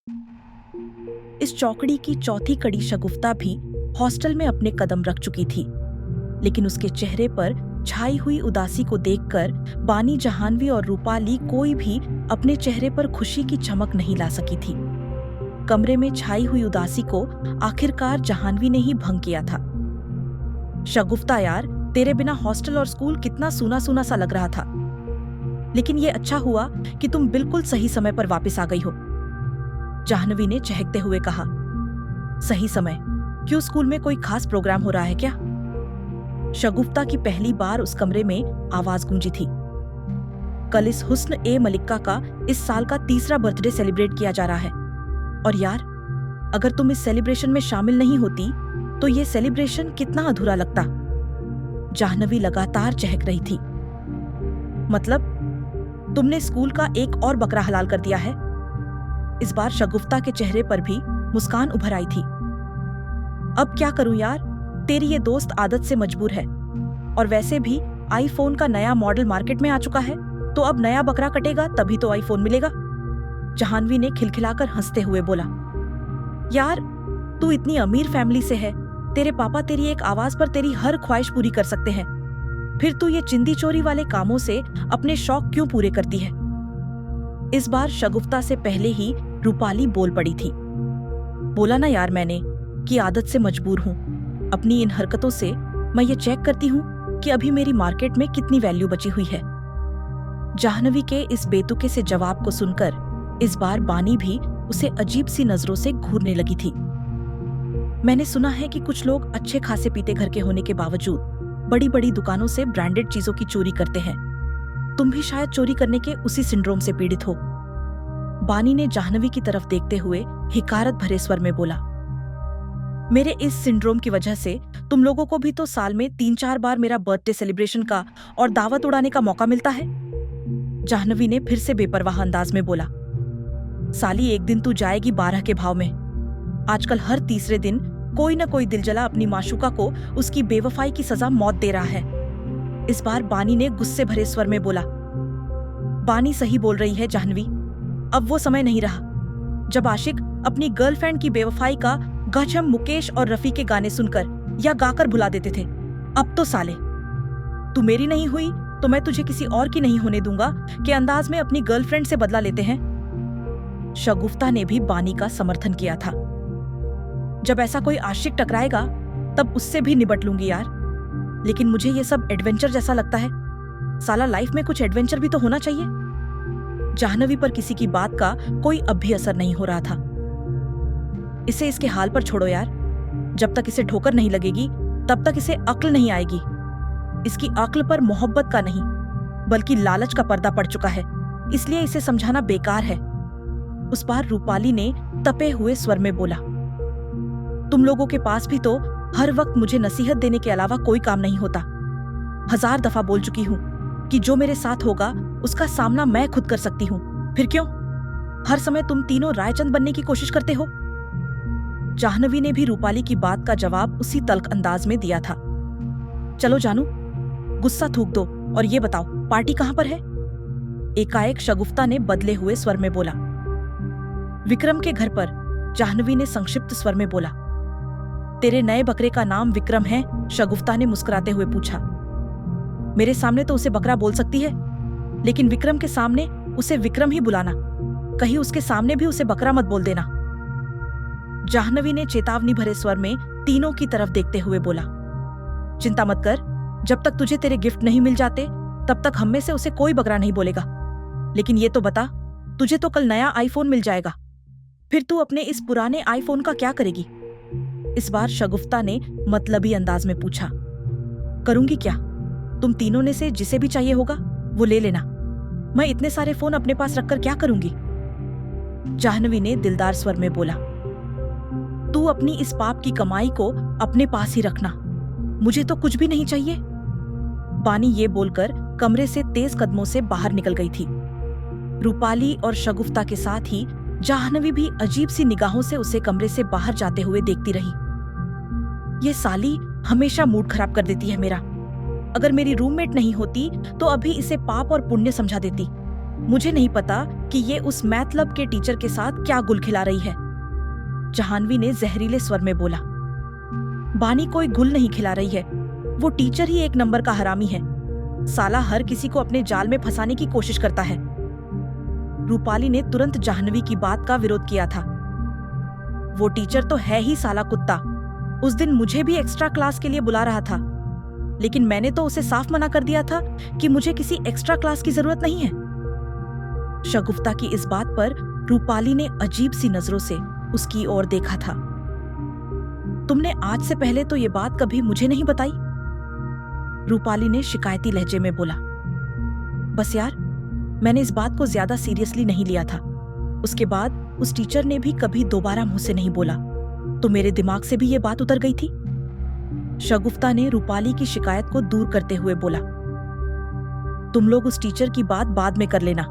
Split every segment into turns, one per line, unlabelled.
इस चौकड़ी की चौथी कड़ी शगुफ्ता भी हॉस्टल में अपने कदम रख चुकी थी, लेकिन उसके चेहरे पर छाई हुई उदासी को देखकर बानी, जहानवी और रूपाली कोई भी अपने चेहरे पर खुशी की चमक नहीं ला सकी थी। कमरे में छाई हुई उदासी को आखिरकार जहानवी ने ही भंग किया था। शगुफ्ता यार, तेरे बिना हॉस्टल और स्कूल कितना सूना सूना सा लग रहा था, लेकिन ये अच्छा हुआ कि तुम बिल्कुल सही समय पर वापस आ गई हो। जाह्नवी ने चहकते हुए कहा। सही समय? क्यों, स्कूल में कोई खास प्रोग्राम हो रहा है क्या? शगुफ्ता की पहली बार उस कमरे में आवाज गूंजी थी। कल इस हुस्न ए मलिक्का का इस साल का 3रा बर्थडे सेलिब्रेट किया जा रहा है, और यार, अगर तुम इस सेलिब्रेशन में शामिल नहीं होती तो ये सेलिब्रेशन कितना अधूरा लगता। जाह्नवी लगातार चहक रही थी। मतलब तुमने स्कूल का एक और बकरा हलाल कर दिया है? इस बार शगुफ्ता के चेहरे पर भी मुस्कान उभर आई थी। अब क्या करूं यार, तेरी ये दोस्त आदत से मजबूर है, और वैसे भी आईफोन का नया मॉडल मार्केट में आ चुका है, तो अब नया बकरा कटेगा तभी तो आईफोन मिलेगा। जाह्नवी ने खिलखिलाकर हंसते हुए बोला। यार, तू इतनी अमीर फैमिली से है, तेरे पापा तेरी एक आवाज पर तेरी हर ख्वाहिश पूरी कर सकते हैं, फिर तू ये चिंदी चोरी वाले कामों से अपने शौक क्यों पूरे करती है? इस बार शगुफ्ता से पहले ही रूपाली बोल पड़ी थी। बोला ना यार मैंने कि आदत से मजबूर हूं। अपनी इन हरकतों से मैं ये चेक करती हूं कि अभी मेरी मार्केट में कितनी वैल्यू बची हुई है। जाह्नवी के इस बेतुके से जवाब को सुनकर इस बार बानी भी उसे अजीब सी नजरों से घूरने लगी थी। मैंने सुना है कि कुछ लोग अच्छे खासे पीते घर के होने के बावजूद बड़ी बड़ी दुकानों से ब्रांडेड चीजों की चोरी करते हैं। तुम भी शायद चोरी करने के उसी सिंड्रोम से पीड़ित हो। बानी ने जाह्नवी की तरफ देखते हुए हिकारत भरे स्वर में बोला। मेरे इस सिंड्रोम की वजह से तुम लोगों को भी तो साल में 3-4 बार मेरा बर्थडे सेलिब्रेशन का और दावत उड़ाने का मौका मिलता है। जाह्नवी ने फिर से बेपरवाह अंदाज में बोला। साली, एक दिन तू जाएगी 12 के भाव में। आजकल हर तीसरे दिन कोई न कोई दिलजला अपनी माशूका को उसकी बेवफाई की सजा मौत दे रहा है। इस बार बानी ने गुस्से भरे स्वर में बोला। बानी सही बोल रही है जाह्नवी, अब वो समय नहीं रहा जब आशिक अपनी गर्लफ्रेंड की बेवफाई का गजम मुकेश और रफी के गाने सुनकर या गाकर भुला देते थे। अब तो साले, तू मेरी नहीं हुई तो मैं तुझे किसी और की नहीं होने दूंगा के अंदाज में अपनी गर्लफ्रेंड से बदला लेते हैं। शगुफ्ता ने भी बानी का समर्थन किया था। जब ऐसा कोई आशिक टकराएगा तब उससे भी निपट लूंगी यार, लेकिन मुझे ये सब एडवेंचर जैसा लगता है। साला, लाइफ में कुछ एडवेंचर भी तो होना चाहिए। जाह्नवी पर किसी की बात का कोई अब भी असर नहीं हो रहा था। इसे इसके हाल पर छोड़ो यार, जब तक इसे ठोकर नहीं लगेगी तब तक इसे अक्ल नहीं आएगी। इसकी अक्ल पर मोहब्बत का नहीं बल्कि लालच का पर्दा पड़ चुका है, इसलिए इसे समझाना बेकार है। उस बार रूपाली ने तपे हुए स्वर में बोला। तुम लोगों के पास भी तो हर वक्त मुझे नसीहत देने के अलावा कोई काम नहीं होता। 1000 दफा बोल चुकी हूं कि जो मेरे साथ होगा उसका सामना मैं खुद कर सकती हूं, फिर क्यों हर समय तुम तीनों रायचंद बनने की कोशिश करते हो? जाह्नवी ने भी रूपाली की बात का जवाब उसी तल्ख अंदाज में दिया था। चलो जानू, गुस्सा थूक दो और ये बताओ पार्टी कहां पर है? एकाएक शगुफ्ता ने बदले हुए स्वर में बोला। विक्रम के घर पर, जाह्नवी ने संक्षिप्त स्वर में बोला। तेरे नए बकरे का नाम विक्रम है? शगुफ्ता ने मुस्कुराते हुए पूछा। मेरे सामने तो उसे बकरा बोल सकती है, लेकिन विक्रम के सामने उसे विक्रम ही बुलाना, कहीं उसके सामने भी उसे बकरा मत बोल देना। जाह्नवी ने चेतावनी भरे स्वर में तीनों की तरफ देखते हुए बोला। चिंता मत कर, जब तक तुझे तेरे गिफ्ट नहीं मिल जाते तब तक हम में से उसे कोई बकरा नहीं बोलेगा। लेकिन ये तो बता, तुझे तो कल नया आईफोन मिल जाएगा, फिर तू अपने इस पुराने आईफोन का क्या करेगी? इस बार शगुफ्ता ने मतलबी अंदाज में पूछा। करूंगी क्या? तुम तीनों ने से जिसे भी चाहिए होगा वो ले लेना। मैं इतने सारे फोन अपने पास रखकर क्या करूंगी? जाह्नवी ने दिलदार स्वर में बोला। तू अपनी इस पाप की कमाई को अपने पास ही रखना, मुझे तो कुछ भी नहीं चाहिए। बानी ये बोलकर कमरे से तेज कदमों से बाहर निकल गई थी। रूपाली और शगुफ्ता के साथ ही जाह्नवी भी अजीब सी निगाहों से उसे कमरे से बाहर जाते हुए देखती रही। ये साली हमेशा मूड खराब कर देती है मेरा। अगर मेरी रूममेट नहीं होती तो अभी इसे पाप और पुण्य समझा देती। मुझे नहीं पता कि ये उस मैथ लब के टीचर के साथ क्या गुल खिला रही है, जाह्नवी ने जहरीले स्वर में बोला। बानी कोई गुल नहीं खिला रही है, वो टीचर ही एक नंबर का हरामी है। साला हर किसी को अपने जाल में फंसाने की कोशिश करता है। रूपाली ने तुरंत जाह्नवी की बात का विरोध किया था। वो टीचर तो है ही साला कुत्ता। उस दिन मुझे भी एक्स्ट्रा क्लास के लिए बुला रहा था, लेकिन मैंने तो उसे साफ मना कर दिया था कि मुझे किसी एक्स्ट्रा क्लास की जरूरत नहीं है। शगुफ्ता की इस बात पर रूपाली ने अजीब सी नजरों से उसकी ओर देखा था। तुमने आज से पहले तो ये बात कभी मुझे नहीं बताई, रूपाली ने शिकायती लहजे में बोला। बस यार, मैंने इस बात को ज्यादा सीरियसली नहीं लिया था। उसके बाद उस टीचर ने भी कभी दोबारा मुझ से नहीं बोला, तो मेरे दिमाग से भी ये बात उतर गई थी। शगुफ्ता ने रूपाली की शिकायत को दूर करते हुए बोला। तुम लोग उस टीचर की बात बाद में कर लेना।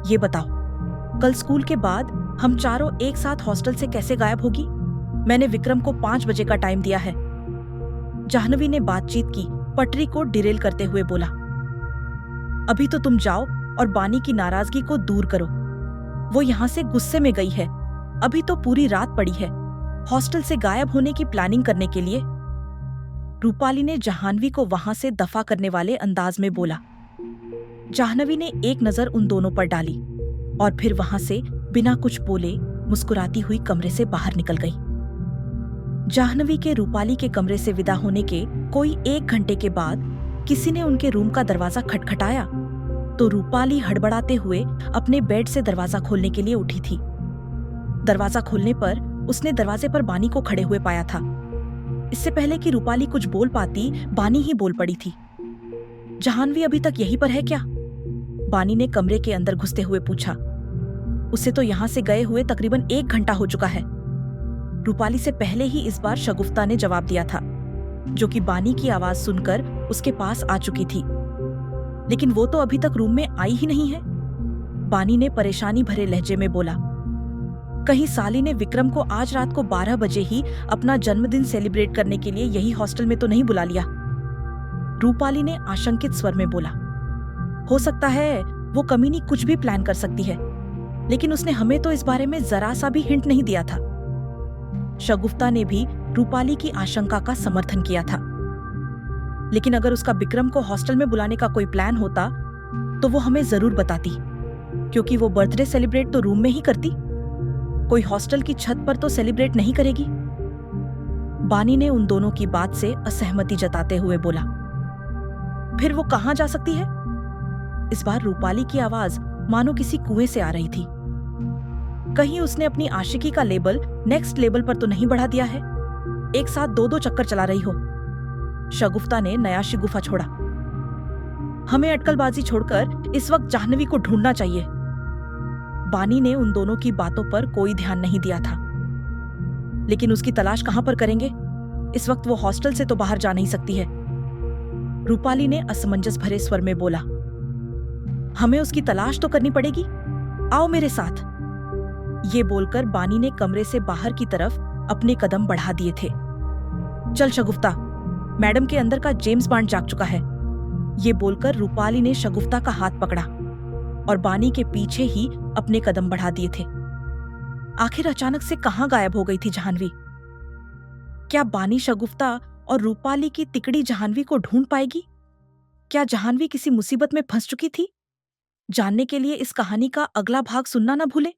ये बताओ, कल स्कूल के बाद हम चारों एक साथ हॉस्टल से कैसे गायब होगी? मैंने विक्रम को 5 बजे का टाइम दिया है। जाह्नवी ने बातचीत की पटरी को डिरेल करते हुए बोला। अभी तो तुम जाओ और बानी की नाराजगी को दूर करो। वो यहां से गुस्से में गई है। अभी तो पूरी रात पड़ी है हॉस्टल से गायब होने की प्लानिंग करने के लिए। रूपाली ने जाह्नवी को वहां से दफा करने वाले अंदाज में बोला। जाह्नवी ने एक नजर उन दोनों पर डाली और फिर वहां से बिना कुछ बोले मुस्कुराती हुई कमरे से बाहर निकल गई। जाह्नवी के रूपाली के कमरे से विदा होने के कोई 1 घंटे के बाद किसी ने उनके रूम का दरवाजा खटखटाया तो रूपाली हड़बड़ाते हुए अपने बेड से दरवाजा खोलने के लिए उठी थी। दरवाजा खोलने पर उसने दरवाजे पर बानी को खड़े हुए पाया था। इससे पहले कि रूपाली कुछ बोल पाती, बानी ही बोल पड़ी थी। जाह्नवी अभी तक यहीं पर है क्या? बानी ने कमरे के अंदर घुसते हुए पूछा। उसे तो यहां से गए हुए तकरीबन 1 घंटा हो चुका है। रूपाली से पहले ही इस बार शगुफ्ता ने जवाब दिया था, जो कि बानी की आवाज सुनकर उसके पास आ चुकी थी। लेकिन वो तो अभी तक रूम में आई ही नहीं है। बानी ने परेशानी भरे लहजे में बोला। कहीं साली ने विक्रम को आज रात को 12 बजे ही अपना जन्मदिन सेलिब्रेट करने के लिए यही हॉस्टल में तो नहीं बुला लिया? रूपाली ने आशंकित स्वर में बोला। हो सकता है वो कमीनी कुछ भी प्लान कर सकती है, लेकिन उसने हमें तो इस बारे में जरा सा भी हिंट नहीं दिया था। शगुफ्ता ने भी रूपाली की आशंका का समर्थन किया था। लेकिन अगर उसका विक्रम को हॉस्टल में बुलाने का कोई प्लान होता तो वो हमें जरूर बताती, क्योंकि वो बर्थडे सेलिब्रेट तो रूम में ही करती। कोई हॉस्टल की छत पर तो सेलिब्रेट नहीं करेगी। बानी ने उन दोनों की बात से असहमति जताते हुए बोला। फिर वो कहां जा सकती है? इस बार रूपाली की आवाज मानो किसी कुएं से आ रही थी। कहीं उसने अपनी आशिकी का लेबल नेक्स्ट लेवल पर तो नहीं बढ़ा दिया है? एक साथ 2-2 चक्कर चला रही हो। शगुफ्ता ने नया शिगुफा छोड़ा। हमें अटकलबाजी छोड़कर इस वक्त जाह्नवी को ढूंढना चाहिए। बानी ने उन दोनों की बातों पर कोई ध्यान नहीं दिया था। लेकिन उसकी तलाश कहां पर करेंगे? इस वक्त वो हॉस्टल से तो बाहर जा नहीं सकती है। रूपाली ने असमंजस भरे स्वर में बोला। हमें उसकी तलाश तो करनी पड़ेगी। आओ मेरे साथ। ये बोलकर बानी ने कमरे से बाहर की तरफ अपने कदम बढ़ा दिए थे। चल शगुफ्ता, मैडम के अंदर का जेम्स बॉन्ड जाग चुका है। ये बोलकर रूपाली ने शगुफ्ता का हाथ पकड़ा और बानी के पीछे ही अपने कदम बढ़ा दिए थे। आखिर अचानक से कहां गायब हो गई थी जाह्नवी? क्या बानी शगुफ्ता और रूपाली की तिकड़ी जाह्नवी को ढूंढ पाएगी? क्या जाह्नवी किसी मुसीबत में फंस चुकी थी? जानने के लिए इस कहानी का अगला भाग सुनना न भूलें।